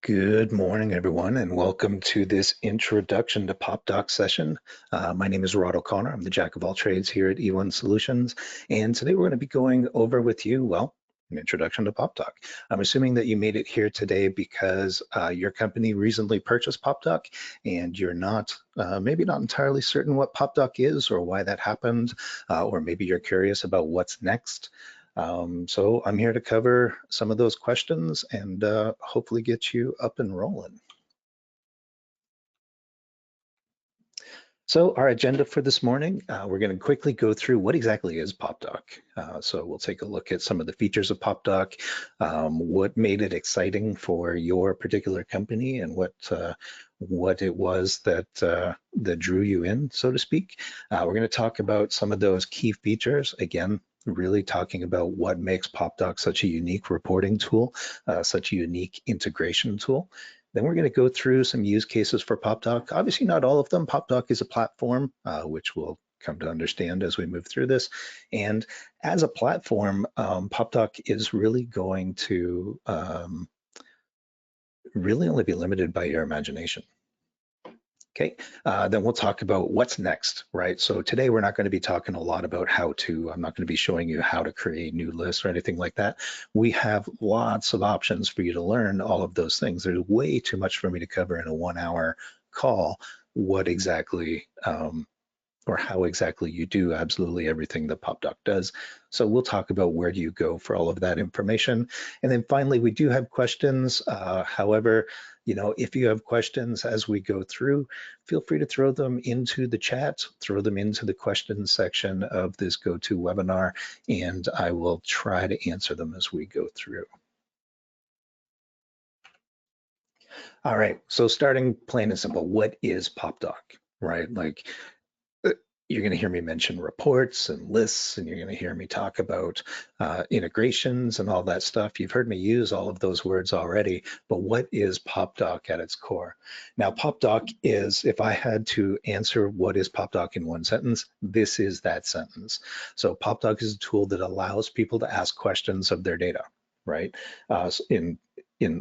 Good morning, everyone, and welcome to this introduction to Popdock session. My name is Rod O'Connor. I'm the jack of all trades here at E1 Solutions, and today we're going to be going over with you, well, an introduction to Popdock. I'm assuming that you made it here today because your company recently purchased Popdock, and you're not, maybe not entirely certain what Popdock is or why that happened, or maybe you're curious about what's next. So I'm here to cover some of those questions and hopefully get you up and rolling. So our agenda for this morning, we're going to quickly go through what exactly is Popdock. So we'll take a look at some of the features of Popdock, what made it exciting for your particular company, and what it was that that drew you in, so to speak. We're going to talk about some of those key features. Again, really talking about what makes Popdock such a unique reporting tool, such a unique integration tool. Then we're going to go through some use cases for Popdock. Obviously, not all of them. Popdock is a platform, which we'll come to understand as we move through this. And as a platform, Popdock is really going to really only be limited by your imagination. Okay, then we'll talk about what's next, right? So today we're not going to be talking a lot about how to, I'm not going to be showing you how to create new lists or anything like that. We have lots of options for you to learn all of those things. There's way too much for me to cover in a 1 hour call, what exactly or how exactly you do absolutely everything that Popdock does. So we'll talk about where do you go for all of that information. And then finally, we do have questions. However, you know, if you have questions as we go through, feel free to throw them into the chat, throw them into the questions section of this GoToWebinar, and I will try to answer them as we go through. All right, so starting plain and simple, what is Popdock, right? Like, you're going to hear me mention reports and lists, and you're going to hear me talk about integrations and all that stuff. You've heard me use all of those words already, but what is Popdock at its core? Now, Popdock is, if I had to answer what is Popdock in one sentence, this is that sentence. So Popdock is a tool that allows people to ask questions of their data, right? In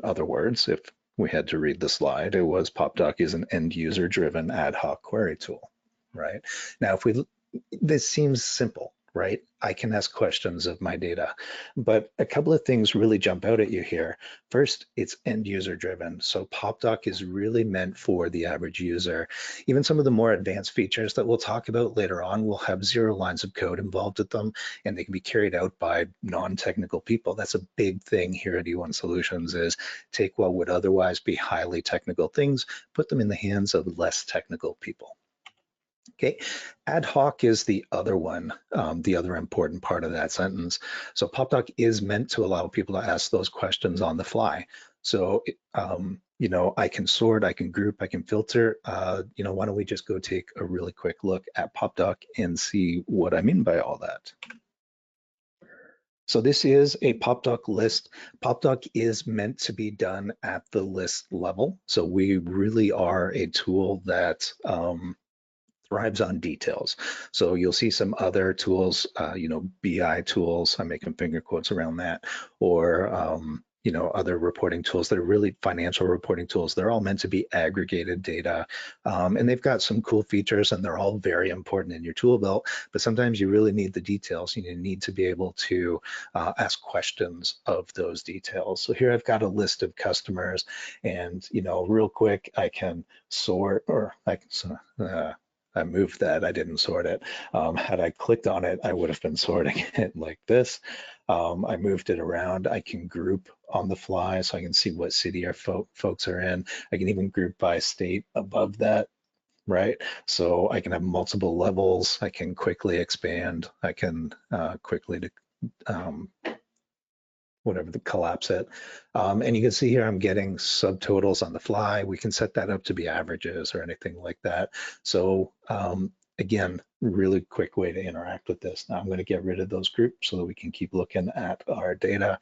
other words, if we had to read the slide, it was Popdock is an end user driven ad hoc query tool. Right? Now, if we, this seems simple, right? I can ask questions of my data, but a couple of things really jump out at you here. First, it's end user driven. So Popdock is really meant for the average user. Even some of the more advanced features that we'll talk about later on will have 0 lines of code involved with them, and they can be carried out by non-technical people. That's a big thing here at E1 Solutions, is take what would otherwise be highly technical things, put them in the hands of less technical people. Okay, ad hoc is the other one, the other important part of that sentence. So Popdock is meant to allow people to ask those questions on the fly. So, you know, I can sort, I can group, I can filter. You know, why don't we just go take a really quick look at Popdock and see what I mean by all that. So this is a Popdock list. Popdock is meant to be done at the list level. So we really are a tool that thrives on details. So you'll see some other tools, you know, BI tools, I'm making finger quotes around that, or, you know, other reporting tools that are really financial reporting tools. They're all meant to be aggregated data, and they've got some cool features, and they're all very important in your tool belt, but sometimes you really need the details. You need to be able to ask questions of those details. So here I've got a list of customers, and, you know, real quick, I can sort, or I can, I moved that, I didn't sort it. Had I clicked on it, I would have been sorting it like this. I moved it around. I can group on the fly so I can see what city our folks are in. I can even group by state above that, right? So I can have multiple levels. I can quickly expand. I can quickly whatever the collapse it. And you can see here I'm getting subtotals on the fly. We can set that up to be averages or anything like that. So again, really quick way to interact with this. Now I'm going to get rid of those groups so that we can keep looking at our data.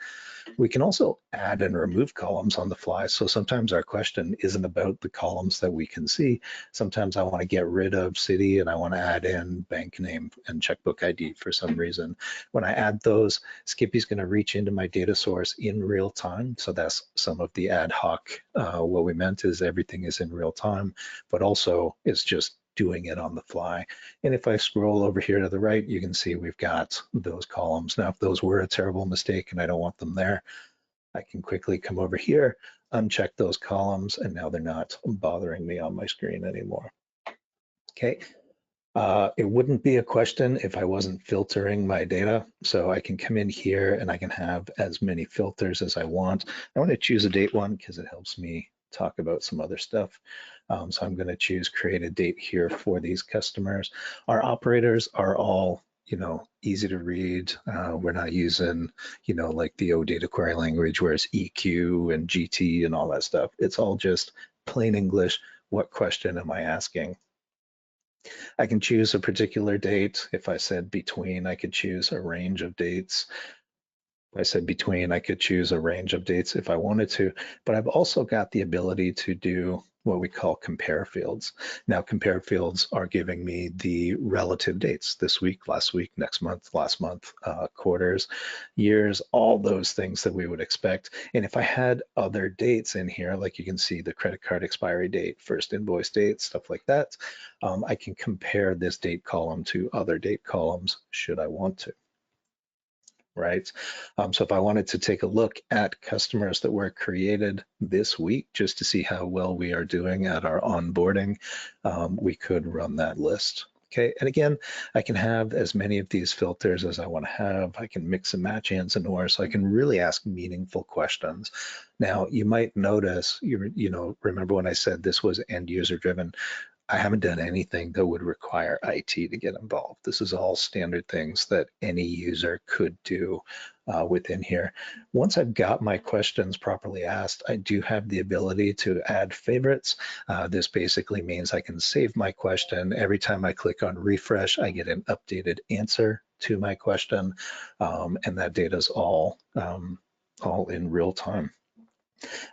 We can also add and remove columns on the fly. So sometimes our question isn't about the columns that we can see. Sometimes I want to get rid of city and I want to add in bank name and checkbook ID for some reason. When I add those, Skippy's going to reach into my data source in real time. So that's some of the ad hoc. What we meant is everything is in real time, but also it's just doing it on the fly. And if I scroll over here to the right, you can see we've got those columns. Now, if those were a terrible mistake and I don't want them there, I can quickly come over here, uncheck those columns, and now they're not bothering me on my screen anymore. Okay. It wouldn't be a question if I wasn't filtering my data. So I can come in here and I can have as many filters as I want. I want to choose a date one because it helps me talk about some other stuff. So I'm going to choose create a date here for these customers. Our operators are all, easy to read. We're not using, like the old data query language where it's EQ and GT and all that stuff. It's all just plain English. What question am I asking? I can choose a particular date. If I said between, I could choose a range of dates. If I said between, I could choose a range of dates if I wanted to, but I've also got the ability to do what we call compare fields. Now, compare fields are giving me the relative dates this week, last week, next month, last month, quarters, years, all those things that we would expect. And if I had other dates in here, like you can see the credit card expiry date, first invoice date, stuff like that, I can compare this date column to other date columns should I want to. Right? So if I wanted to take a look at customers that were created this week, just to see how well we are doing at our onboarding, we could run that list. Okay, and again, I can have as many of these filters as I want to have. I can mix and match ands and ors, so I can really ask meaningful questions. Now, you might notice, remember when I said this was end user driven? I haven't done anything that would require IT to get involved. This is all standard things that any user could do within here. Once I've got my questions properly asked, I do have the ability to add favorites. This basically means I can save my question. Every time I click on refresh, I get an updated answer to my question, and that data is all in real time.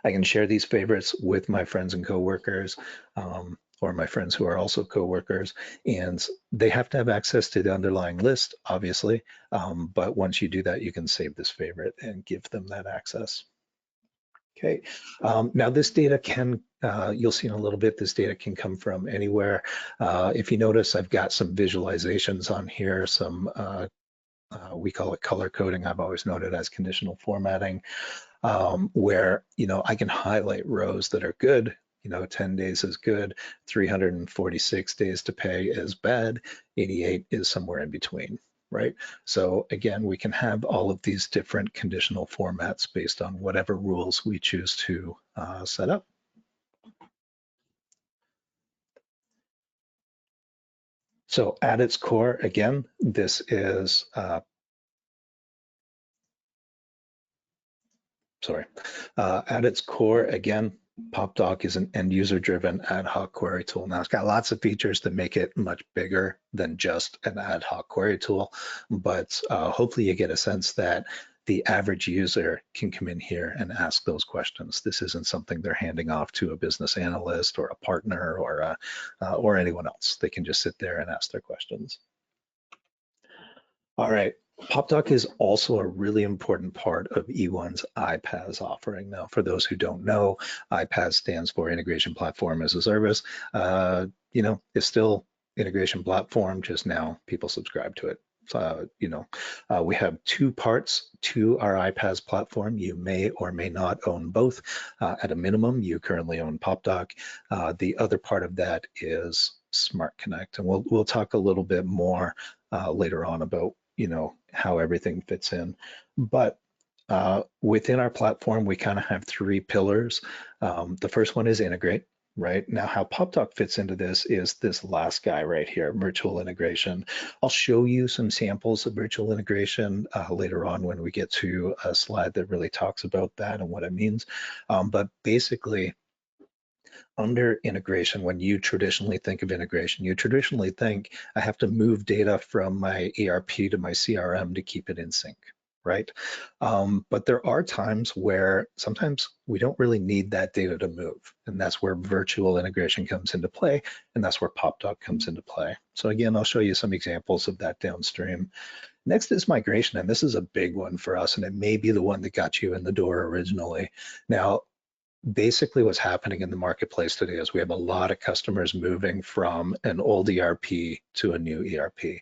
I can share these favorites with my friends and coworkers, or my friends who are also coworkers, and they have to have access to the underlying list, obviously, but once you do that, you can save this favorite and give them that access. Okay, now this data can, you'll see in a little bit, this data can come from anywhere. If you notice, I've got some visualizations on here, some, we call it color coding. I've always known it as conditional formatting, where, I can highlight rows that are good. 10 days is good, 346 days to pay is bad, 88 is somewhere in between, right? So again, we can have all of these different conditional formats based on whatever rules we choose to set up. So at its core, again, this is, at its core, again, Popdock is an end user driven ad hoc query tool. Now it's got lots of features that make it much bigger than just an ad hoc query tool, but hopefully you get a sense that the average user can come in here and ask those questions. This isn't something they're handing off to a business analyst or a partner or anyone else. They can just sit there and ask their questions. All right. Popdock is also a really important part of E1's iPaas offering. Now, for those who don't know, iPaas stands for Integration Platform as a Service. It's still integration platform, just now people subscribe to it. We have two parts to our iPaas platform. You may or may not own both. At a minimum, you currently own Popdock. The other part of that is Smart Connect, and we'll talk a little bit more later on about how everything fits in. But within our platform, we kind of have three pillars. The first one is integrate. Right now, how Popdock fits into this is this last guy right here, virtual integration. I'll show you some samples of virtual integration later on when we get to a slide that really talks about that and what it means. But basically, Under integration, when you traditionally think of integration, you traditionally think I have to move data from my ERP to my CRM to keep it in sync, right? But there are times where sometimes we don't really need that data to move. And that's where virtual integration comes into play. And that's where Popdock comes into play. So again, I'll show you some examples of that downstream. Next is migration. And this is a big one for us. And it may be the one that got you in the door originally. Now, basically what's happening in the marketplace today is we have a lot of customers moving from an old ERP to a new ERP.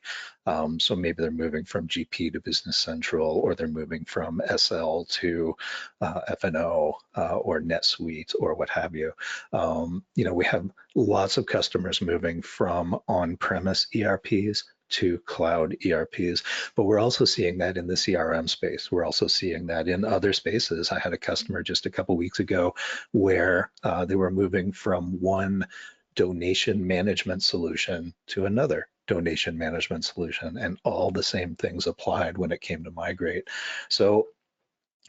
So maybe they're moving from GP to Business Central, or they're moving from SL to F&O or NetSuite or what have you. We have lots of customers moving from on-premise ERPs to cloud ERPs, but we're also seeing that in the CRM space. We're also seeing that in other spaces. I had a customer just a couple weeks ago where they were moving from one donation management solution to another donation management solution, and all the same things applied when it came to migrate. So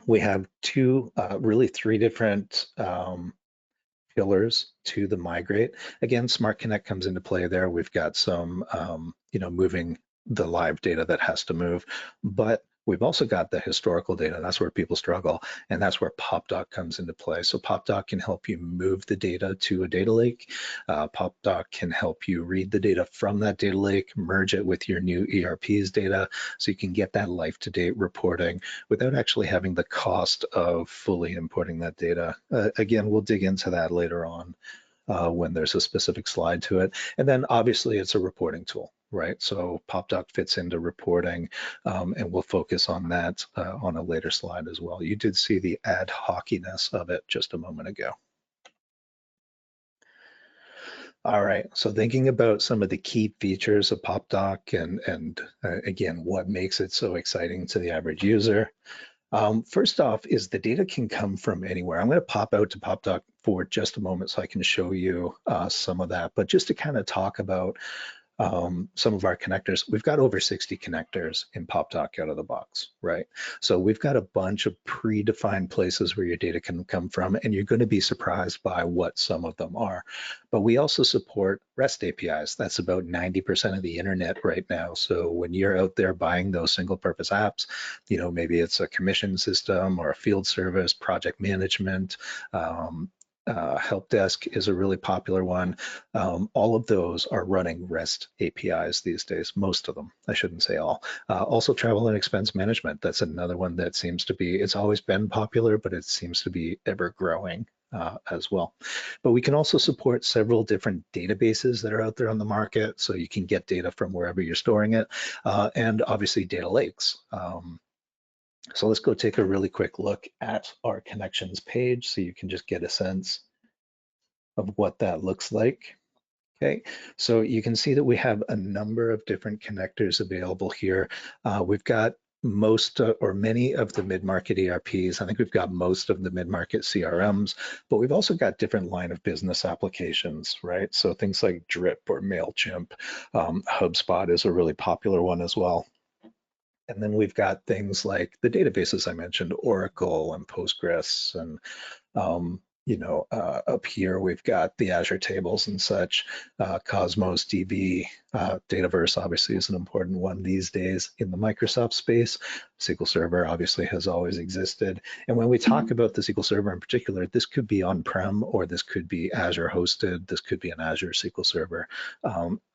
we have really three different pillars to the migrate. Again, Smart Connect comes into play there. We've got some, moving the live data that has to move, but we've also got the historical data. That's where people struggle, and that's where Popdock comes into play. So Popdock can help you move the data to a data lake. Popdock can help you read the data from that data lake, merge it with your new ERP's data, so you can get that life-to-date reporting without actually having the cost of fully importing that data. Again, we'll dig into that later on when there's a specific slide to it. And then obviously it's a reporting tool, right? So Popdock fits into reporting, and we'll focus on that on a later slide as well. You did see the ad hociness of it just a moment ago. All right, so thinking about some of the key features of Popdock and again, what makes it so exciting to the average user. First off is the data can come from anywhere. I'm going to pop out to Popdock for just a moment so I can show you some of that. But just to kind of talk about some of our connectors, we've got over 60 connectors in Popdock out of the box, right? So we've got a bunch of predefined places where your data can come from, and you're going to be surprised by what some of them are. But we also support REST APIs. That's about 90% of the internet right now. So when you're out there buying those single purpose apps, maybe it's a commission system or a field service, project management, help desk is a really popular one. All of those are running REST APIs these days, most of them, I shouldn't say all. Also travel and expense management, that's another one that seems to be, it's always been popular, but it seems to be ever growing as well. But we can also support several different databases that are out there on the market, so you can get data from wherever you're storing it, and obviously data lakes. So let's go take a really quick look at our connections page so you can just get a sense of what that looks like. Okay, so you can see that we have a number of different connectors available here. We've got most or many of the mid-market ERPs. I think we've got most of the mid-market CRMs, but we've also got different line of business applications, right? So things like Drip or MailChimp, HubSpot is a really popular one as well. And then we've got things like the databases I mentioned, Oracle and Postgres, and up here we've got the Azure tables and such, Cosmos DB, Dataverse obviously is an important one these days in the Microsoft space. SQL Server obviously has always existed. And when we talk about the SQL Server in particular, this could be on-prem or this could be Azure hosted, this could be an Azure SQL Server.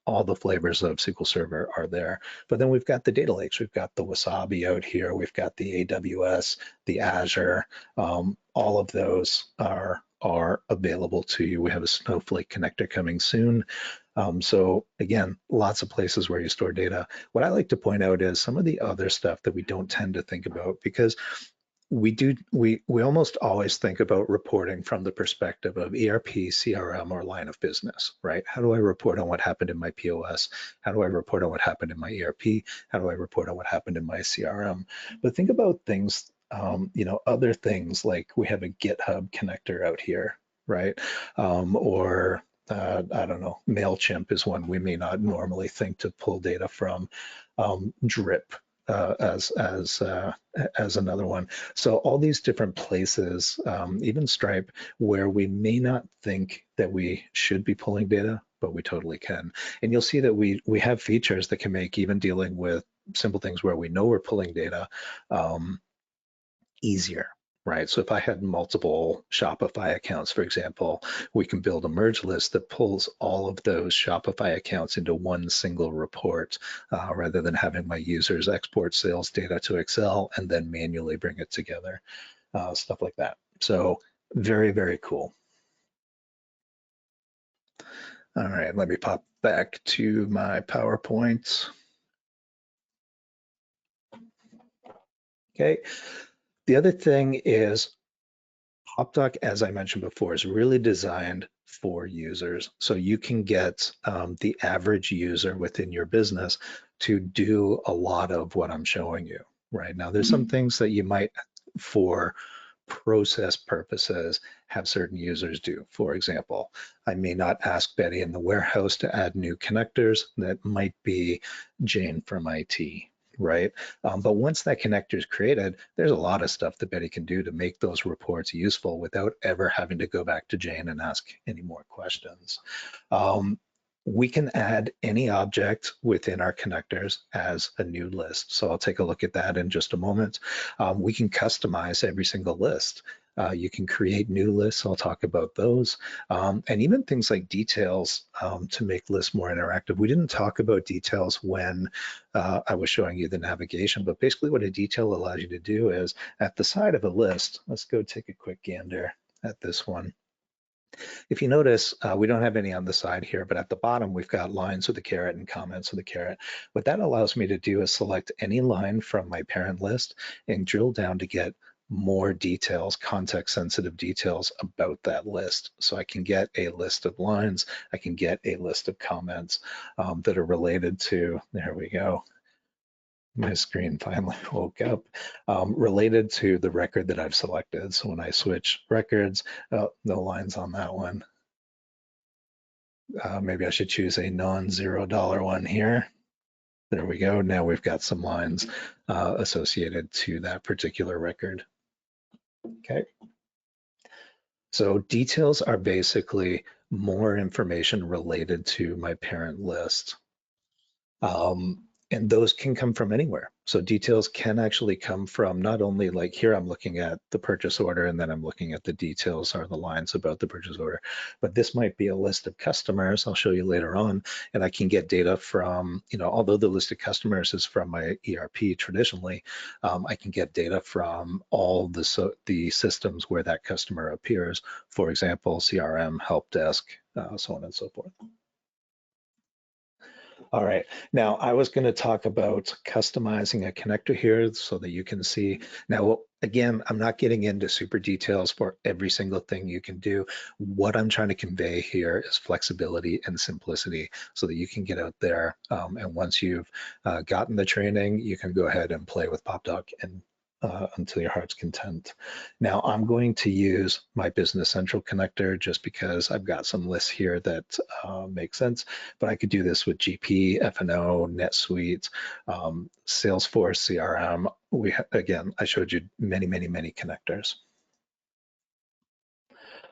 All the flavors of SQL Server are there. But then we've got the data lakes. We've got the Wasabi out here. We've got the AWS, the Azure. All of those are available to you. We have a Snowflake connector coming soon. So again, lots of places where you store data. What I like to point out is some of the other stuff that we don't tend to think about, because we almost always think about reporting from the perspective of ERP, CRM, or line of business, right? How do I report on what happened in my POS? How do I report on what happened in my ERP? How do I report on what happened in my CRM? But think about things, other things like we have a GitHub connector out here, right? I don't know, MailChimp is one we may not normally think to pull data from. Drip as another one. So all these different places, even Stripe, where we may not think that we should be pulling data, but we totally can. And you'll see that we have features that can make even dealing with simple things where we know we're pulling data easier, right? So if I had multiple Shopify accounts, for example, we can build a merge list that pulls all of those Shopify accounts into one single report, rather than having my users export sales data to Excel and then manually bring it together, stuff like that. So very, very cool. All right, let me pop back to my PowerPoint. Okay. The other thing is Popdock, as I mentioned before, is really designed for users. So you can get the average user within your business to do a lot of what I'm showing you right now. There's some things that you might, for process purposes, have certain users do. For example, I may not ask Betty in the warehouse to add new connectors. That might be Jane from IT, right? But once that connector is created, there's a lot of stuff that Betty can do to make those reports useful without ever having to go back to Jane and ask any more questions. We can add any object within our connectors as a new list. So I'll take a look at that in just a moment. We can customize every single list. You can create new lists. I'll talk about those. And even things like details to make lists more interactive. We didn't talk about details when I was showing you the navigation, but basically what a detail allows you to do is at the side of a list, let's go take a quick gander at this one. If you notice, we don't have any on the side here, but at the bottom, we've got lines with a caret and comments with a caret. What that allows me to do is select any line from my parent list and drill down to get more details, context sensitive details about that list. So I can get a list of lines, I can get a list of comments that are related to, there we go. My screen finally woke up, related to the record that I've selected. So when I switch records, oh, no lines on that one. Maybe I should choose a non-$0 one here. There we go. Now we've got some lines associated to that particular record. Okay. So details are basically more information related to my parent list. And those can come from anywhere. So details can actually come from not only like here, I'm looking at the purchase order and then I'm looking at the details or the lines about the purchase order, but this might be a list of customers. I'll show you later on, and I can get data from, although the list of customers is from my ERP traditionally, I can get data from all the systems where that customer appears. For example, CRM, help desk, so on and so forth. All right, now I was going to talk about customizing a connector here so that you can see. Now, again, I'm not getting into super details for every single thing you can do. What I'm trying to convey here is flexibility and simplicity so that you can get out there. And once you've gotten the training, you can go ahead and play with Popdock and until your heart's content. Now I'm going to use my Business Central connector just because I've got some lists here that make sense, but I could do this with GP, F&O, NetSuite, Salesforce, CRM. Again, I showed you many, many, many connectors.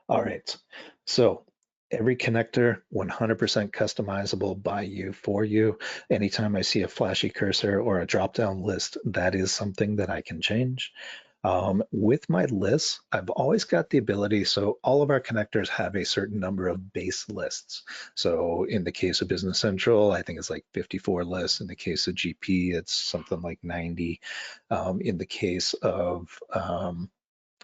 All right, so every connector, 100% customizable by you, for you. Anytime I see a flashy cursor or a drop-down list, that is something that I can change. With my lists, I've always got the ability, so all of our connectors have a certain number of base lists. So in the case of Business Central, I think it's like 54 lists. In the case of GP, it's something like 90. In the case of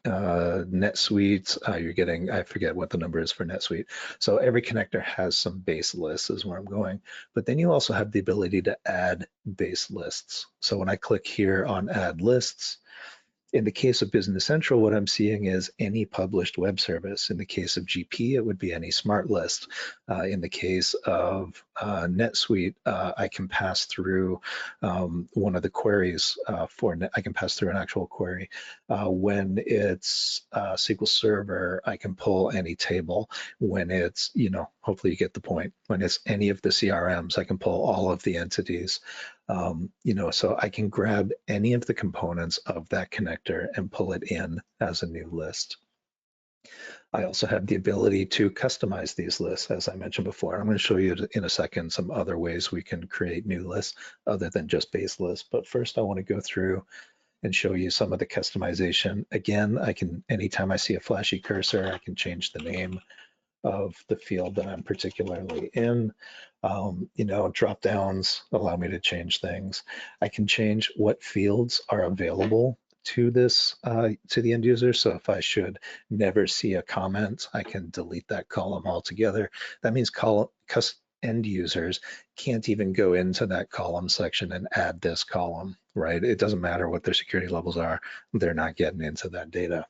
NetSuite, you're getting, I forget what the number is for NetSuite. So every connector has some base lists is where I'm going. But then you also have the ability to add base lists. So when I click here on add lists, in the case of Business Central, what I'm seeing is any published web service. In the case of GP, it would be any smart list. In the case of NetSuite, I can pass through one of the queries I can pass through an actual query. When it's SQL Server, I can pull any table. When it's, hopefully you get the point. When it's any of the CRMs, I can pull all of the entities. So I can grab any of the components of that connector and pull it in as a new list. I also have the ability to customize these lists, as I mentioned before. I'm going to show you in a second some other ways we can create new lists other than just base lists. But first, I want to go through and show you some of the customization. Again, anytime I see a flashy cursor, I can change the name of the field that I'm particularly in. Drop downs allow me to change things. I can change what fields are available to to the end user. So if I should never see a comment, I can delete that column altogether. That means end users can't even go into that column section and add this column, right? It doesn't matter what their security levels are. They're not getting into that data.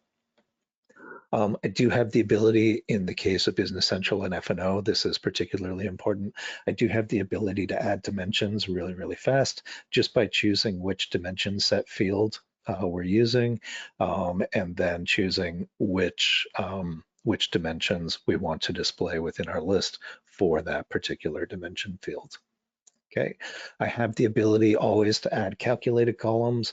I do have the ability in the case of Business Central and F&O, this is particularly important. I do have the ability to add dimensions really, really fast just by choosing which dimension set field we're using, and then choosing which dimensions we want to display within our list for that particular dimension field. Okay, I have the ability always to add calculated columns.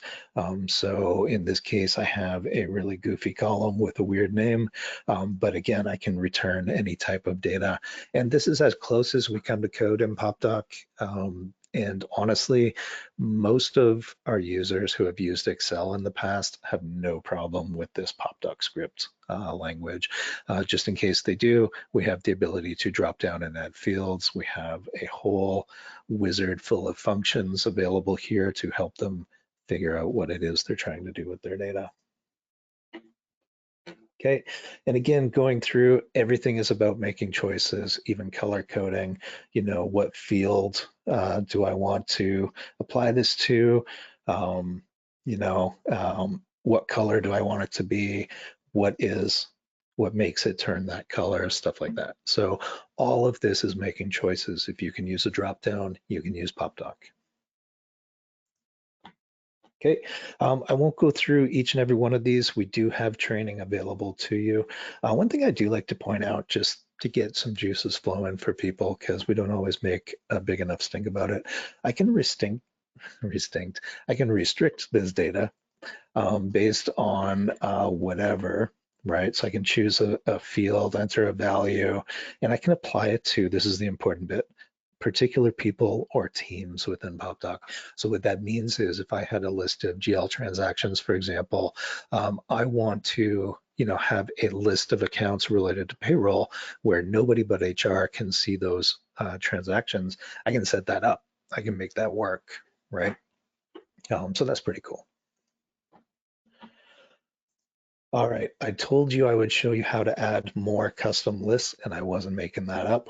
So in this case, I have a really goofy column with a weird name, but again, I can return any type of data. And this is as close as we come to code in Popdock. And honestly, most of our users who have used Excel in the past have no problem with this Popdock script language. Just in case they do, we have the ability to drop down and add fields. We have a whole wizard full of functions available here to help them figure out what it is they're trying to do with their data. Okay, and again, going through, everything is about making choices, even color coding, what field do I want to apply this to? What color do I want it to be? What makes it turn that color, stuff like that. So all of this is making choices. If you can use a drop down, you can use Popdock. Okay, I won't go through each and every one of these. We do have training available to you. One thing I do like to point out, just to get some juices flowing for people, because we don't always make a big enough stink about it, I can restrict this data based on whatever, right? So I can choose a field, enter a value, and I can apply it to, this is the important bit, particular people or teams within Popdock. So what that means is if I had a list of GL transactions, for example, I want to have a list of accounts related to payroll where nobody but HR can see those transactions. I can set that up. I can make that work, right? So that's pretty cool. All right, I told you I would show you how to add more custom lists, and I wasn't making that up.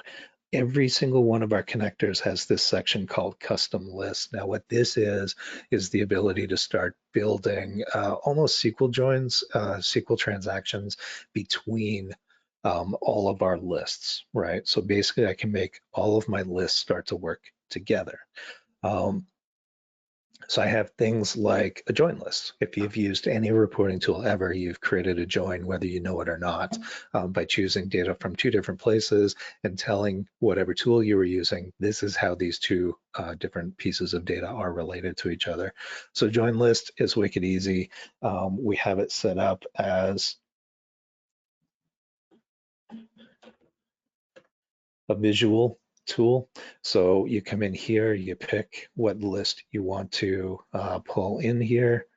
Every single one of our connectors has this section called custom lists. Now what this is the ability to start building almost SQL joins, SQL transactions between all of our lists, right? So basically I can make all of my lists start to work together. So I have things like a join list. If you've used any reporting tool ever, you've created a join, whether you know it or not, by choosing data from two different places and telling whatever tool you were using, this is how these two different pieces of data are related to each other. So join list is wicked easy. We have it set up as a visual tool. So you come in here, you pick what list you want to pull in here.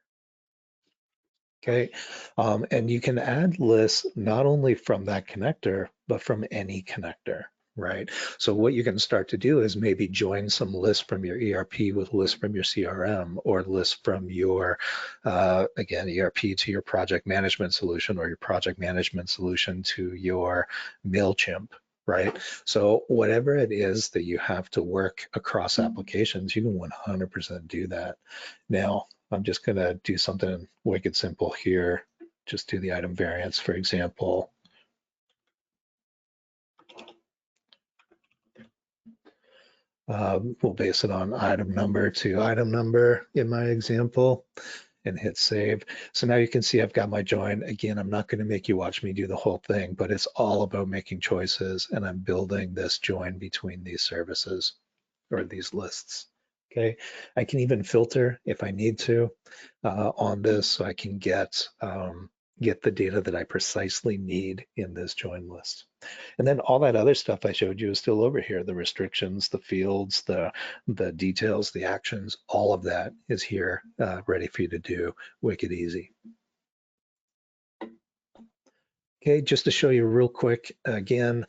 Okay, and you can add lists not only from that connector, but from any connector, right? So what you can start to do is maybe join some lists from your ERP with lists from your CRM, or lists from your, again, ERP to your project management solution, or your project management solution to your MailChimp, right? So whatever it is that you have to work across applications, you can 100% do that. Now, I'm just gonna do something wicked simple here. Just do the item variance, for example. We'll base it on item number to item number in my example and hit save. So now you can see I've got my join. Again, I'm not gonna make you watch me do the whole thing, but it's all about making choices, and I'm building this join between these services or these lists. Okay, I can even filter if I need to on this, so I can get the data that I precisely need in this join list. And then all that other stuff I showed you is still over here. The restrictions, the fields, the details, the actions, all of that is here ready for you to do wicked easy. Okay, just to show you real quick, again,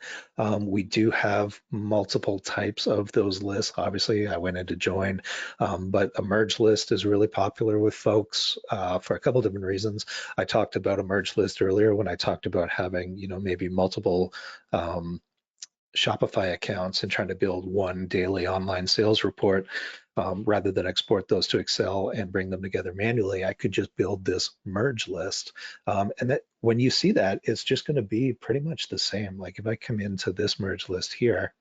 we do have multiple types of those lists. Obviously, I went into join, but a merge list is really popular with folks for a couple different reasons. I talked about a merge list earlier when I talked about having, maybe multiple Shopify accounts and trying to build one daily online sales report. Rather than export those to Excel and bring them together manually, I could just build this merge list. And that when you see that, it's just going to be pretty much the same. Like if I come into this merge list here,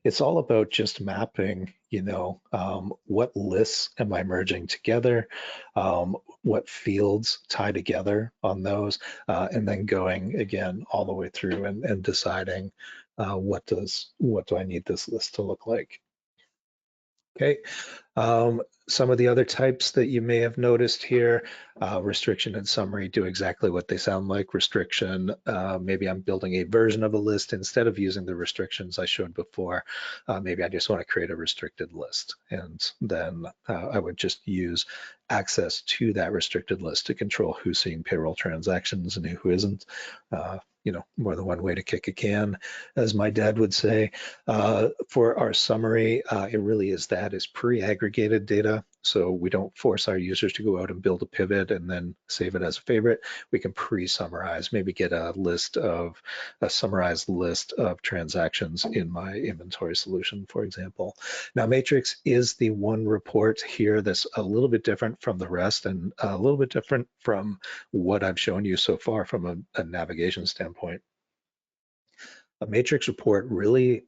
it's all about just mapping, what lists am I merging together, what fields tie together on those, and then going again all the way through and deciding what do I need this list to look like. Okay, some of the other types that you may have noticed here, restriction and summary do exactly what they sound like. Restriction, maybe I'm building a version of a list instead of using the restrictions I showed before. Maybe I just want to create a restricted list, and then I would just use access to that restricted list to control who's seeing payroll transactions and who isn't. More than one way to kick a can, as my dad would say. For our summary, it really is that is pre-aggregated data. So we don't force our users to go out and build a pivot and then save it as a favorite. We can pre-summarize, maybe get a summarized list of transactions in my inventory solution, for example. Now, Matrix is the one report here that's a little bit different from the rest and a little bit different from what I've shown you so far from a navigation standpoint. A matrix report really,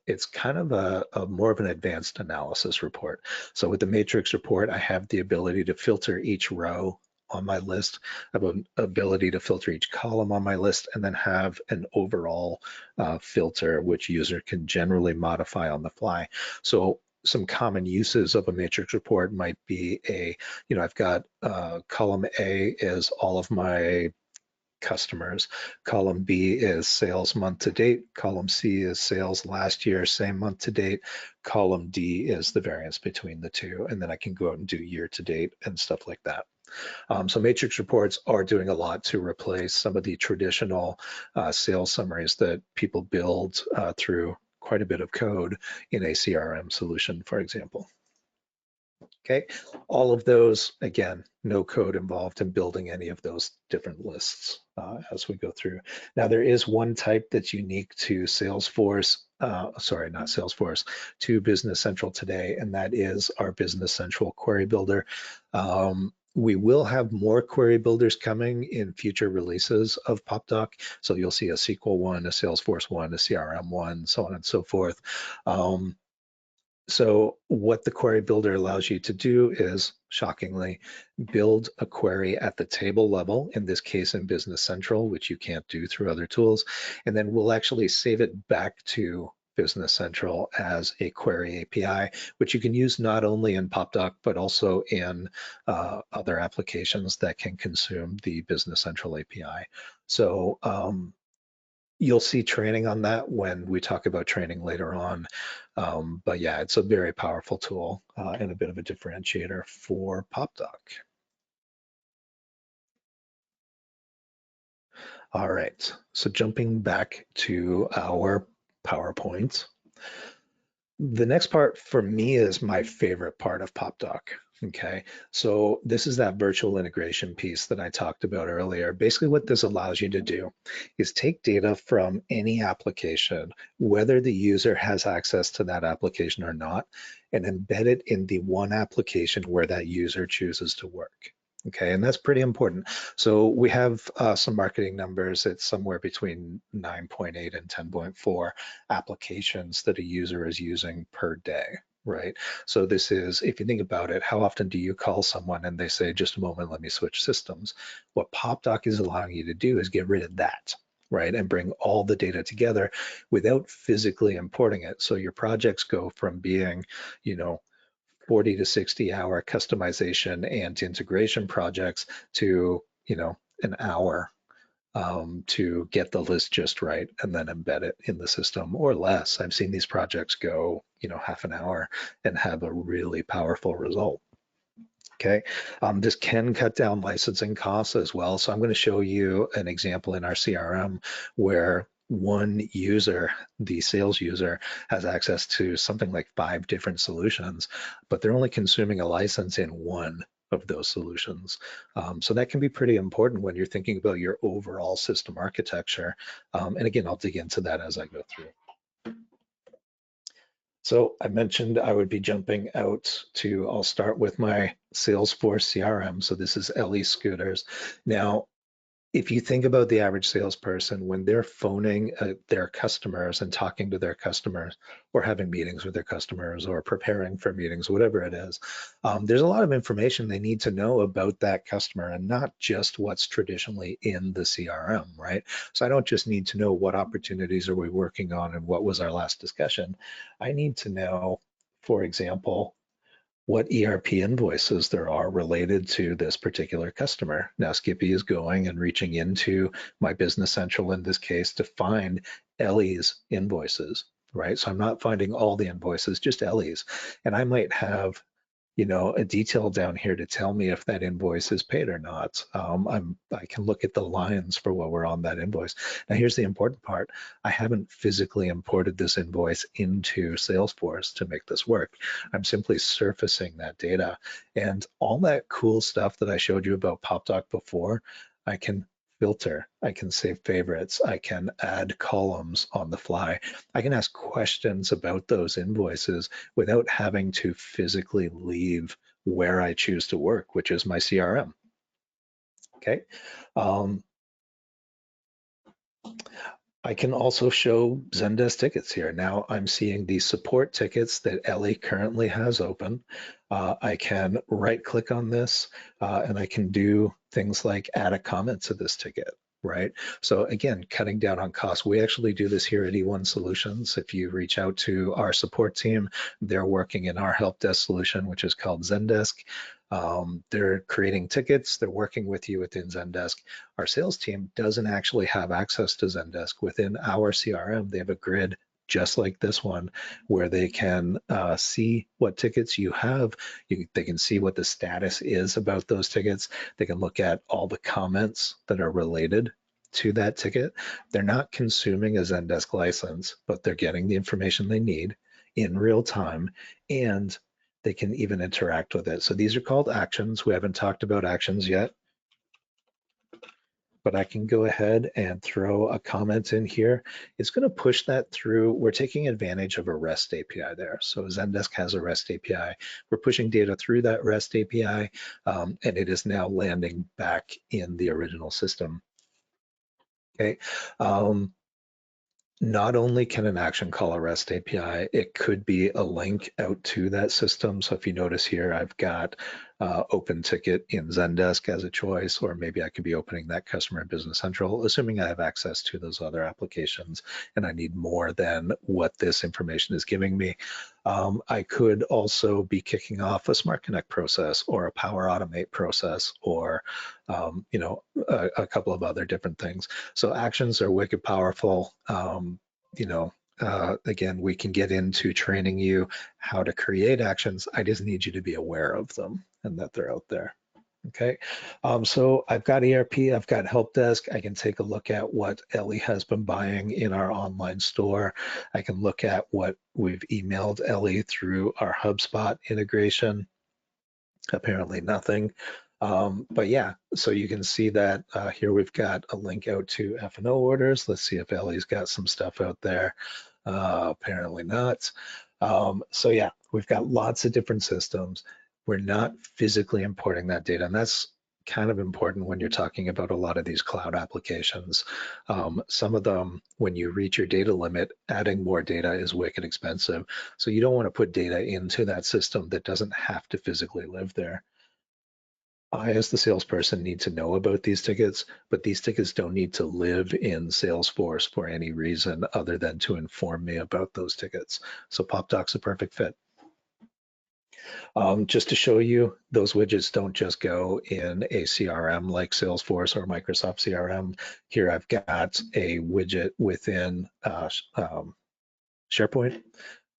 it's kind of a more of an advanced analysis report. So with the matrix report, I have the ability to filter each row on my list. I have an ability to filter each column on my list and then have an overall filter, which user can generally modify on the fly. So some common uses of a matrix report might be I've got column A is all of my customers. Column B is sales month to date. Column C is sales last year, same month to date. Column D is the variance between the two. And then I can go out and do year to date and stuff like that. So matrix reports are doing a lot to replace some of the traditional sales summaries that people build through quite a bit of code in a CRM solution, for example. Okay, all of those, again, no code involved in building any of those different lists as we go through. Now, there is one type that's unique to Salesforce, sorry, not Salesforce, to Business Central today, and that is our Business Central Query Builder. We will have more query builders coming in future releases of Popdock. So you'll see a SQL one, a Salesforce one, a CRM one, so on and so forth. So what the query builder allows you to do is, shockingly, build a query at the table level, in this case in Business Central, which you can't do through other tools. And then we'll actually save it back to Business Central as a query API, which you can use not only in Popdock, but also in other applications that can consume the Business Central API. So you'll see training on that when we talk about training later on. But yeah, it's a very powerful tool and a bit of a differentiator for Popdock. All right, so jumping back to our PowerPoint. The next part for me is my favorite part of Popdock. Okay, so this is that virtual integration piece that I talked about earlier. Basically, what this allows you to do is take data from any application, whether the user has access to that application or not, and embed it in the one application where that user chooses to work. Okay, and that's pretty important. So we have some marketing numbers. It's somewhere between 9.8 and 10.4 applications that a user is using per day, right? So this is, if you think about it, how often do you call someone and they say, just a moment, let me switch systems? What Popdock is allowing you to do is get rid of that. right? And bring all the data together without physically importing it. So your projects go from being, 40 to 60 hour customization and integration projects to, an hour to get the list just right and then embed it in the system or less. I've seen these projects go, half an hour and have a really powerful result. Okay, this can cut down licensing costs as well. So I'm going to show you an example in our CRM where one user, the sales user, has access to something like 5 different solutions, but they're only consuming a license in one of those solutions. So that can be pretty important when you're thinking about your overall system architecture. And again, I'll dig into that as I go through. So I mentioned I would be jumping out to, I'll start with my Salesforce CRM. So this is LE Scooters. Now, if you think about the average salesperson, when they're phoning their customers and talking to their customers or having meetings with their customers or preparing for meetings, whatever it is, there's a lot of information they need to know about that customer and not just what's traditionally in the CRM, right? So I don't just need to know what opportunities are we working on and what was our last discussion. I need to know, for example, what ERP invoices there are related to this particular customer. Now, Skippy is going and reaching into my Business Central in this case to find Ellie's invoices, right? So I'm not finding all the invoices, just Ellie's. And I might have a detail down here to tell me if that invoice is paid or not. I can look at the lines for what we're on that invoice. Now, here's the important part. I haven't physically imported this invoice into Salesforce to make this work. I'm simply surfacing that data. And all that cool stuff that I showed you about Popdock before, I can filter, I can save favorites, I can add columns on the fly. I can ask questions about those invoices without having to physically leave where I choose to work, which is my CRM. Okay. I can also show Zendesk tickets here. Now I'm seeing the support tickets that Ellie currently has open. I can right click on this and I can do things like add a comment to this ticket, right? So again, cutting down on costs. We actually do this here at E1 Solutions. If you reach out to our support team, they're working in our help desk solution, which is called Zendesk. They're creating tickets, they're working with you within Zendesk. Our sales team doesn't actually have access to Zendesk. Within our CRM, they have a grid just like this one where they can see what tickets you have. They can see what the status is about those tickets. They can look at all the comments that are related to that ticket. They're not consuming a Zendesk license, but they're getting the information they need in real time, and they can even interact with it. So these are called actions. We haven't talked about actions yet, but I can go ahead and throw a comment in here. It's going to push that through. We're taking advantage of a REST API there. So Zendesk has a REST API. We're pushing data through that REST API, and it is now landing back in the original system. Okay. Not only can an action call a REST API, it could be a link out to that system. So if you notice here, I've got open ticket in Zendesk as a choice, or maybe I could be opening that customer in Business Central, assuming I have access to those other applications and I need more than what this information is giving me. I could also be kicking off a Smart Connect process or a Power Automate process or a couple of other different things. So actions are wicked powerful. Again, we can get into training you how to create actions. I just need you to be aware of them and that they're out there. Okay, so I've got ERP, I've got help desk. I can take a look at what Ellie has been buying in our online store. I can look at what we've emailed Ellie through our HubSpot integration. Apparently nothing. But yeah, so you can see that here we've got a link out to F&O orders. Let's see if Ellie's got some stuff out there. Apparently not. So yeah, we've got lots of different systems. We're not physically importing that data, and that's kind of important when you're talking about a lot of these cloud applications. Some of them, when you reach your data limit, adding more data is wicked expensive. So you don't want to put data into that system that doesn't have to physically live there. I, as the salesperson, need to know about these tickets, but these tickets don't need to live in Salesforce for any reason other than to inform me about those tickets. So Popdock's a perfect fit. Just to show you, those widgets don't just go in a CRM like Salesforce or Microsoft CRM. Here I've got a widget within SharePoint.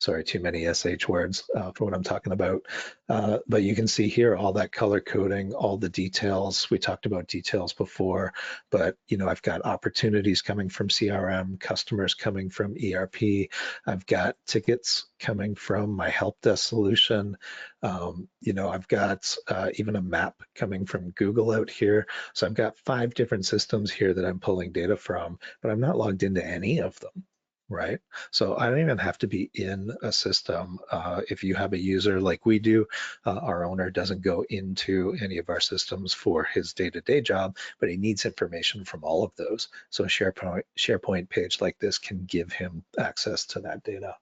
Sorry, too many SH words for what I'm talking about. But you can see here all that color coding, all the details. We talked about details before, but I've got opportunities coming from CRM, customers coming from ERP. I've got tickets coming from my help desk solution. I've got even a map coming from Google out here. So I've got 5 different systems here that I'm pulling data from, but I'm not logged into any of them. Right. So I don't even have to be in a system. If you have a user like we do, our owner doesn't go into any of our systems for his day-to-day job, but he needs information from all of those. So a SharePoint page like this can give him access to that data.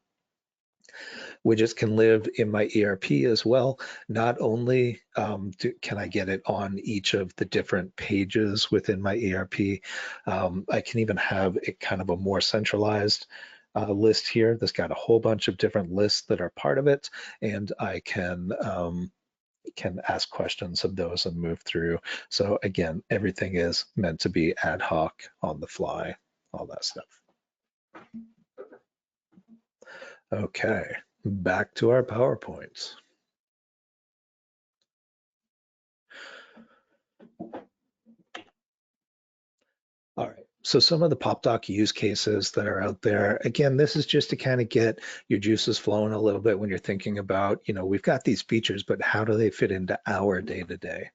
Widgets can live in my ERP as well. Not only can I get it on each of the different pages within my ERP, I can even have it kind of a more centralized list here that's got a whole bunch of different lists that are part of it, and I can ask questions of those and move through. So again, everything is meant to be ad hoc, on the fly, all that stuff. Okay, back to our PowerPoints. All right, so some of the Popdock use cases that are out there, again, this is just to kind of get your juices flowing a little bit when you're thinking about, we've got these features, but how do they fit into our day-to-day?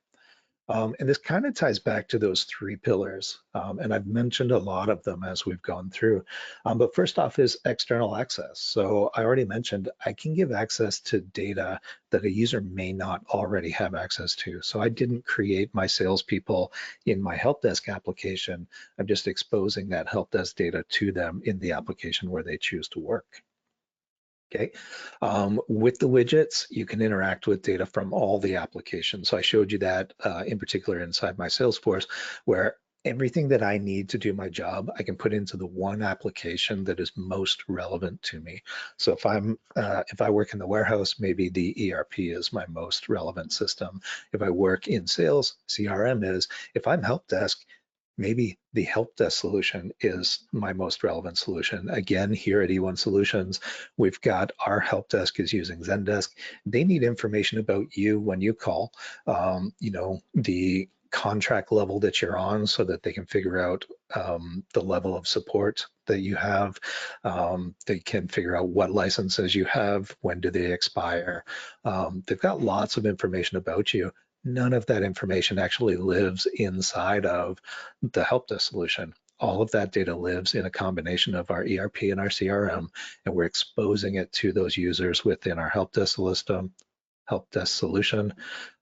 And this kind of ties back to those 3 pillars. And I've mentioned a lot of them as we've gone through. But first off is external access. So I already mentioned I can give access to data that a user may not already have access to. So I didn't create my salespeople in my help desk application. I'm just exposing that help desk data to them in the application where they choose to work. Okay, with the widgets, you can interact with data from all the applications. So I showed you that in particular inside my Salesforce, where everything that I need to do my job, I can put into the one application that is most relevant to me. So if I work in the warehouse, maybe the ERP is my most relevant system. If I work in sales, CRM is. If I'm help desk, maybe the help desk solution is my most relevant solution. Again, here at E1 Solutions, we've got our help desk is using Zendesk. They need information about you when you call, the contract level that you're on so that they can figure out the level of support that you have. They can figure out what licenses you have, when do they expire. They've got lots of information about you. None of that information actually lives inside of the help desk solution. All of that data lives in a combination of our ERP and our CRM, and we're exposing it to those users within our help desk solution.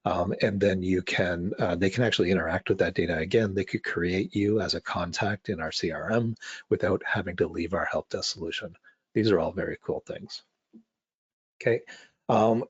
And then they can actually interact with that data. Again, they could create you as a contact in our CRM without having to leave our help desk solution. These are all very cool things. Okay.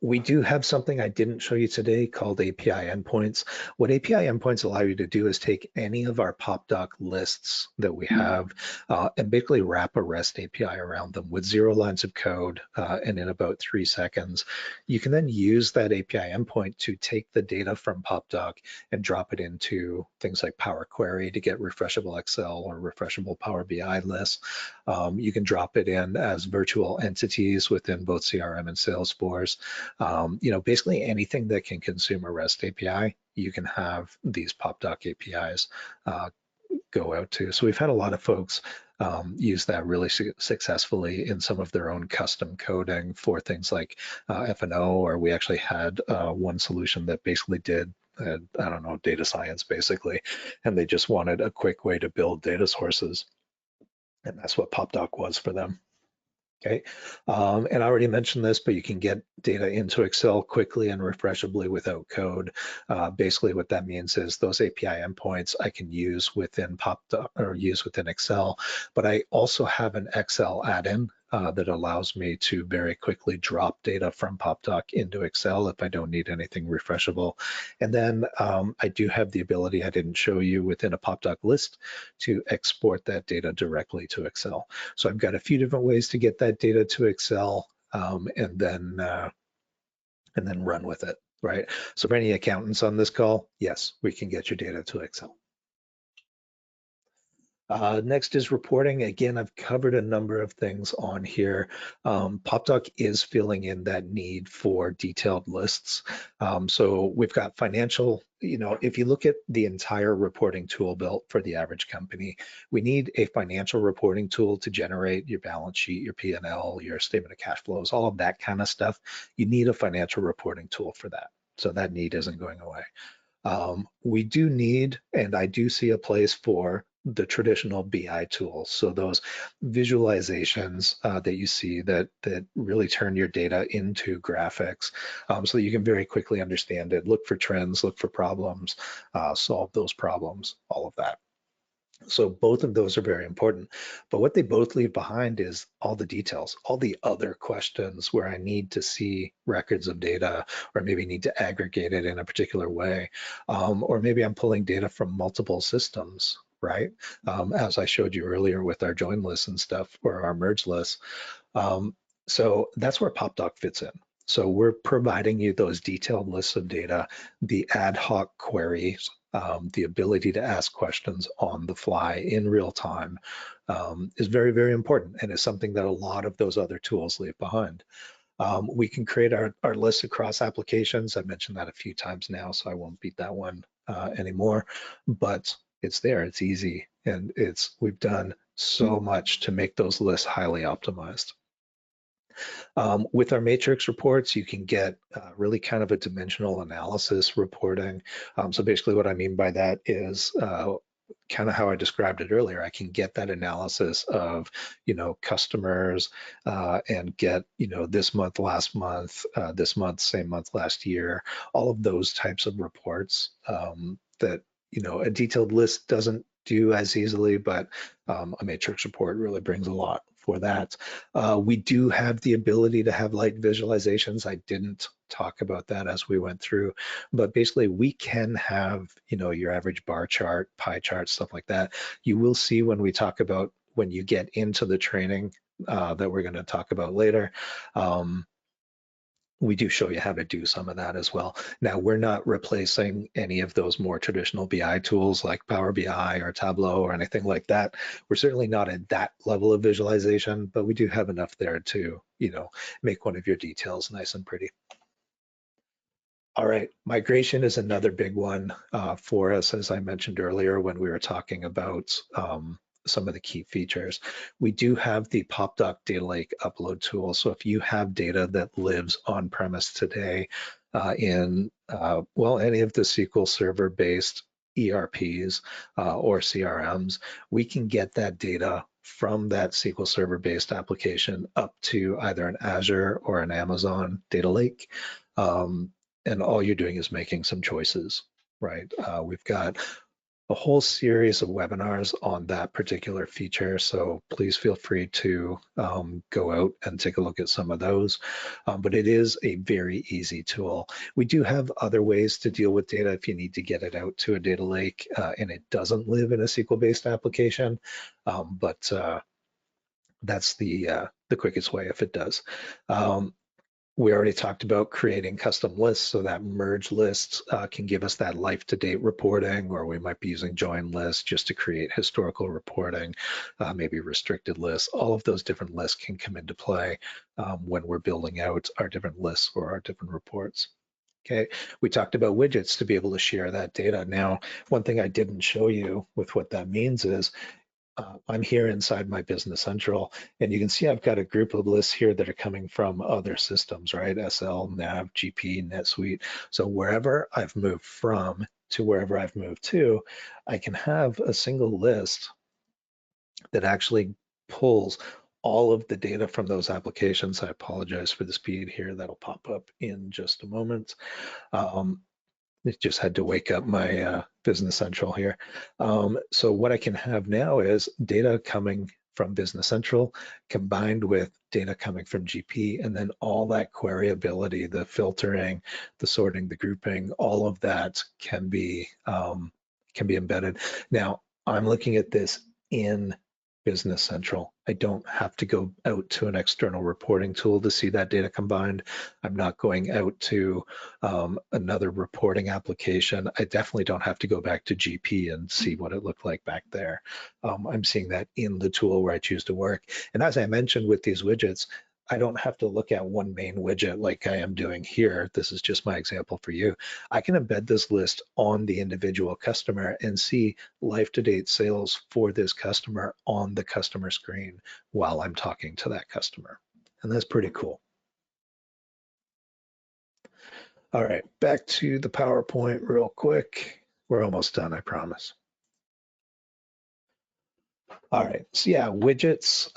We do have something I didn't show you today called API endpoints. What API endpoints allow you to do is take any of our Popdock lists that we have and basically wrap a REST API around them with 0 lines of code and in about 3 seconds. You can then use that API endpoint to take the data from Popdock and drop it into things like Power Query to get refreshable Excel or refreshable Power BI lists. You can drop it in as virtual entities within both CRM and Salesforce. Basically anything that can consume a REST API, you can have these Popdock APIs go out to. So we've had a lot of folks use that really successfully in some of their own custom coding for things like F&O, or we actually had one solution that basically did data science basically, and they just wanted a quick way to build data sources. And that's what Popdock was for them. Okay, and I already mentioned this, but you can get data into Excel quickly and refreshably without code. Basically, what that means is those API endpoints I can use within Popdock or use within Excel, but I also have an Excel add-in that allows me to very quickly drop data from Popdock into Excel if I don't need anything refreshable. And then I do have the ability, I didn't show you, within a Popdock list to export that data directly to Excel. So I've got a few different ways to get that data to Excel, and then run with it, right? So for any accountants on this call, yes, we can get your data to Excel. Next is reporting. Again, I've covered a number of things on here. Popdock is filling in that need for detailed lists. So we've got financial, if you look at the entire reporting tool built for the average company, we need a financial reporting tool to generate your balance sheet, your P&L, your statement of cash flows, all of that kind of stuff. You need a financial reporting tool for that. So that need isn't going away. We do need, and I do see a place for the traditional BI tools. So those visualizations that you see that really turn your data into graphics, so that you can very quickly understand it, look for trends, look for problems, solve those problems, all of that. So both of those are very important, but what they both leave behind is all the details, all the other questions where I need to see records of data, or maybe need to aggregate it in a particular way, or maybe I'm pulling data from multiple systems, right? As I showed you earlier with our join lists and stuff, or our merge lists. So that's where Popdock fits in. So we're providing you those detailed lists of data, the ad hoc queries, the ability to ask questions on the fly in real time is very, very important, and is something that a lot of those other tools leave behind. We can create our lists across applications. I've mentioned that a few times now, so I won't beat that one anymore, but it's there, it's easy, and we've done so much to make those lists highly optimized. With our matrix reports, you can get really kind of a dimensional analysis reporting. So basically what I mean by that is kind of how I described it earlier. I can get that analysis of, customers and get, this month, last month, this month, same month, last year, all of those types of reports that, a detailed list doesn't do as easily, but a matrix report really brings a lot for that. We do have the ability to have light visualizations. I didn't talk about that as we went through, but basically we can have, your average bar chart, pie chart, stuff like that. You will see when we talk about, when you get into the training that we're going to talk about later, we do show you how to do some of that as well. Now, we're not replacing any of those more traditional BI tools like Power BI or Tableau or anything like that. We're certainly not at that level of visualization, but we do have enough there to, make one of your details nice and pretty. All right, migration is another big one for us, as I mentioned earlier when we were talking about some of the key features. We do have the Popdock Data Lake upload tool. So if you have data that lives on premise today in, any of the SQL Server based ERPs or CRMs, we can get that data from that SQL Server based application up to either an Azure or an Amazon data lake. And all you're doing is making some choices, right? We've got a whole series of webinars on that particular feature, so please feel free to go out and take a look at some of those. But it is a very easy tool. We do have other ways to deal with data if you need to get it out to a data lake and it doesn't live in a SQL-based application, but that's the quickest way if it does. We already talked about creating custom lists, so that merge list can give us that life-to-date reporting, or we might be using join lists just to create historical reporting, maybe restricted lists. All of those different lists can come into play when we're building out our different lists or our different reports. Okay, we talked about widgets to be able to share that data. Now, one thing I didn't show you with what that means is I'm here inside my Business Central, and you can see I've got a group of lists here that are coming from other systems, right? SL, NAV, GP, NetSuite. So wherever I've moved from to wherever I've moved to, I can have a single list that actually pulls all of the data from those applications. I apologize for the speed here. That'll pop up in just a moment. It just had to wake up my Business Central here. So what I can have now is data coming from Business Central combined with data coming from GP, and then all that queryability, the filtering, the sorting, the grouping, all of that can be embedded. Now, I'm looking at this in Business Central. I don't have to go out to an external reporting tool to see that data combined. I'm not going out to another reporting application. I definitely don't have to go back to GP and see what it looked like back there. I'm seeing that in the tool where I choose to work. And as I mentioned with these widgets, I don't have to look at one main widget like I am doing here. This is just my example for you. I can embed this list on the individual customer and see life-to-date sales for this customer on the customer screen while I'm talking to that customer. And that's pretty cool. All right, back to the PowerPoint real quick. We're almost done, I promise. All right, so yeah, widgets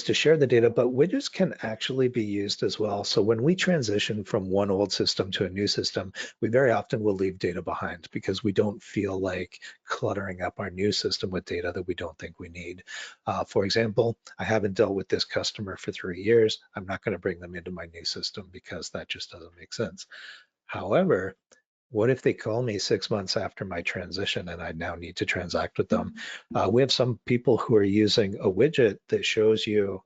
to share the data, but widgets can actually be used as well. So when we transition from one old system to a new system, we very often will leave data behind because we don't feel like cluttering up our new system with data that we don't think we need. For example, I haven't dealt with this customer for 3 years. I'm not going to bring them into my new system because that just doesn't make sense. However, what if they call me 6 months after my transition and I now need to transact with them? We have some people who are using a widget that shows you,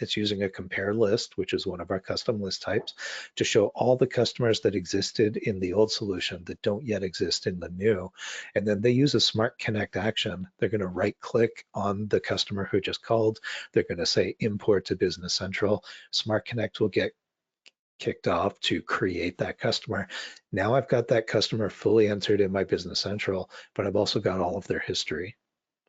it's using a compare list, which is one of our custom list types, to show all the customers that existed in the old solution that don't yet exist in the new. And then they use a Smart Connect action. They're going to right click on the customer who just called. They're going to say import to Business Central. Smart Connect will get kicked off to create that customer. Now I've got that customer fully entered in my Business Central, but I've also got all of their history,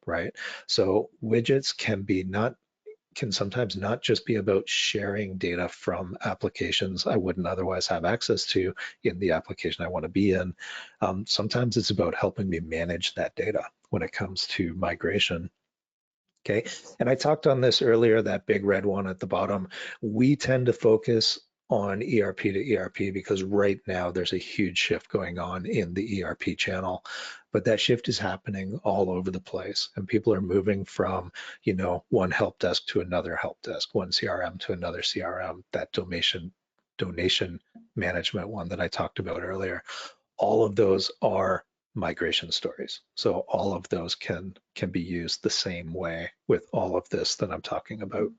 right? So widgets can sometimes not just be about sharing data from applications I wouldn't otherwise have access to in the application I want to be in. Sometimes it's about helping me manage that data when it comes to migration. Okay, and I talked on this earlier, that big red one at the bottom. We tend to focus on ERP to ERP because right now there's a huge shift going on in the ERP channel, but that shift is happening all over the place, and people are moving from, one help desk to another help desk, one CRM to another CRM, that donation management one that I talked about earlier. All of those are migration stories. So all of those can be used the same way with all of this that I'm talking about.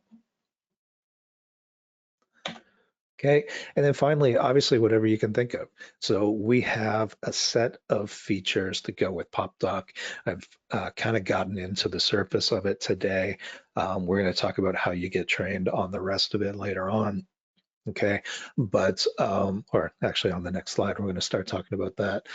Okay, and then finally, obviously, whatever you can think of. So we have a set of features to go with Popdock. I've kind of gotten into the surface of it today. We're going to talk about how you get trained on the rest of it later on. Okay, but or actually on the next slide, we're going to start talking about that.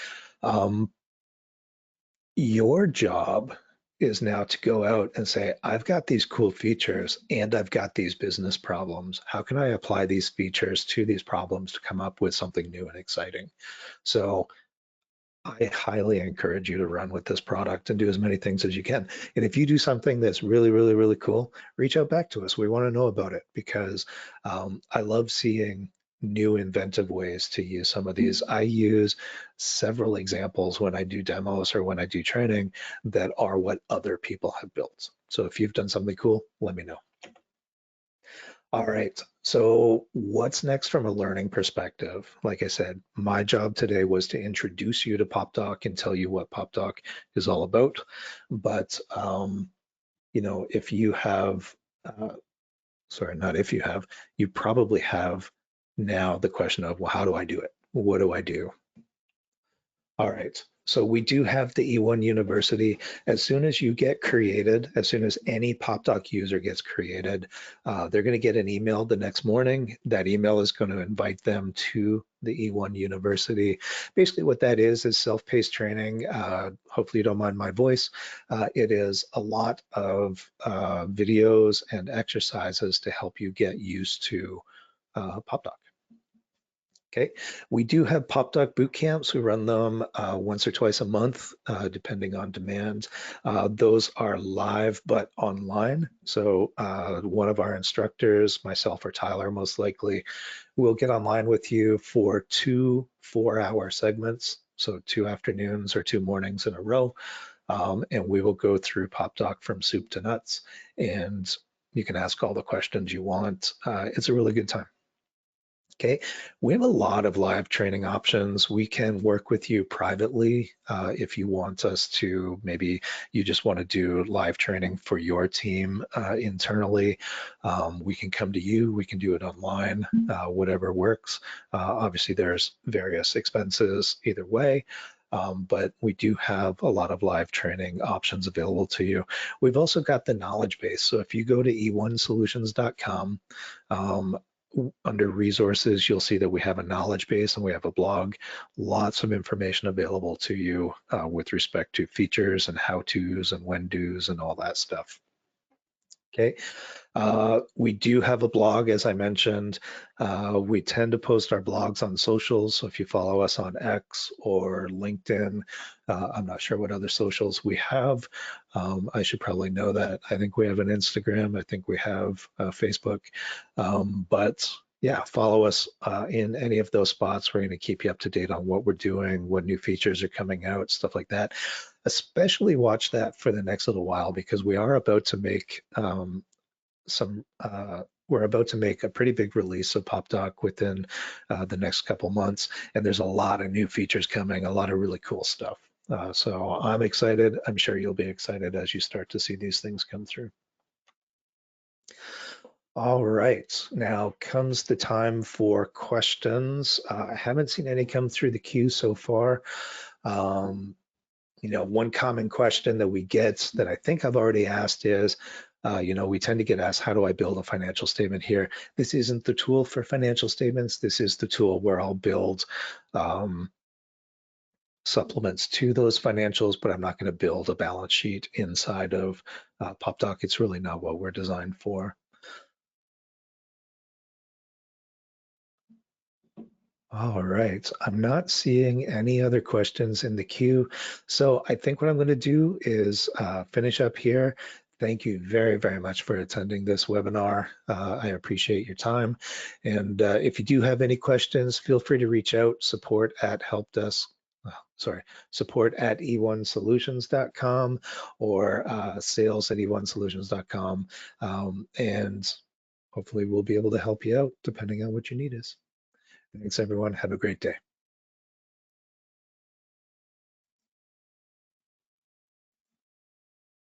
Your job is now to go out and say, I've got these cool features and I've got these business problems. How can I apply these features to these problems to come up with something new and exciting? So I highly encourage you to run with this product and do as many things as you can. And if you do something that's really, really, really cool, reach out back to us. We want to know about it because I love seeing new inventive ways to use some of these. I use several examples when I do demos or when I do training that are what other people have built. So if you've done something cool, let me know. All right, so what's next from a learning perspective? Like I said, my job today was to introduce you to Popdock and tell you what Popdock is all about. But, if you have, sorry, not if you have, you probably have now the question of, well, how do I do it? What do I do? All right, so we do have the E1 University. As soon as you get created, as soon as any Popdock user gets created, they're going to get an email the next morning. That email is going to invite them to the E1 University. Basically what that is self-paced training. Hopefully you don't mind my voice. It is a lot of videos and exercises to help you get used to Popdock. Okay, we do have Popdock boot camps. We run them once or twice a month, depending on demand. Those are live but online. So one of our instructors, myself or Tyler most likely, will get online with you for 2 4-hour segments. So 2 afternoons or 2 mornings in a row. and we will go through Popdock from soup to nuts, and you can ask all the questions you want. It's a really good time. Okay, we have a lot of live training options. We can work with you privately if you want us to, maybe you just want to do live training for your team internally. We can come to you, we can do it online, whatever works. Obviously, there's various expenses either way. But we do have a lot of live training options available to you. We've also got the knowledge base. So if you go to e1solutions.com, under resources, you'll see that we have a knowledge base and we have a blog, lots of information available to you with respect to features and how-tos and when-dos and all that stuff. Okay, we do have a blog, as I mentioned. We tend to post our blogs on socials. So if you follow us on X or LinkedIn, I'm not sure what other socials we have. I should probably know that. I think we have an Instagram. I think we have Facebook. But yeah, follow us in any of those spots. We're going to keep you up to date on what we're doing, what new features are coming out, stuff like that. Especially watch that for the next little while, because we are about to make we're about to make a pretty big release of Popdock within the next couple months, and there's a lot of new features coming, a lot of really cool stuff. So I'm excited. I'm sure you'll be excited as you start to see these things come through. All right, now comes the time for questions. I haven't seen any come through the queue so far. One common question that we get that I think I've already asked is, we tend to get asked, how do I build a financial statement here? This isn't the tool for financial statements. This is the tool where I'll build supplements to those financials, but I'm not going to build a balance sheet inside of Popdock. It's really not what we're designed for. All right, I'm not seeing any other questions in the queue. So I think what I'm going to do is finish up here. Thank you very, very much for attending this webinar. I appreciate your time. And if you do have any questions, feel free to reach out, support at e1solutions.com or sales at e1solutions.com. And hopefully we'll be able to help you out depending on what your need is. Thanks, everyone. Have a great day.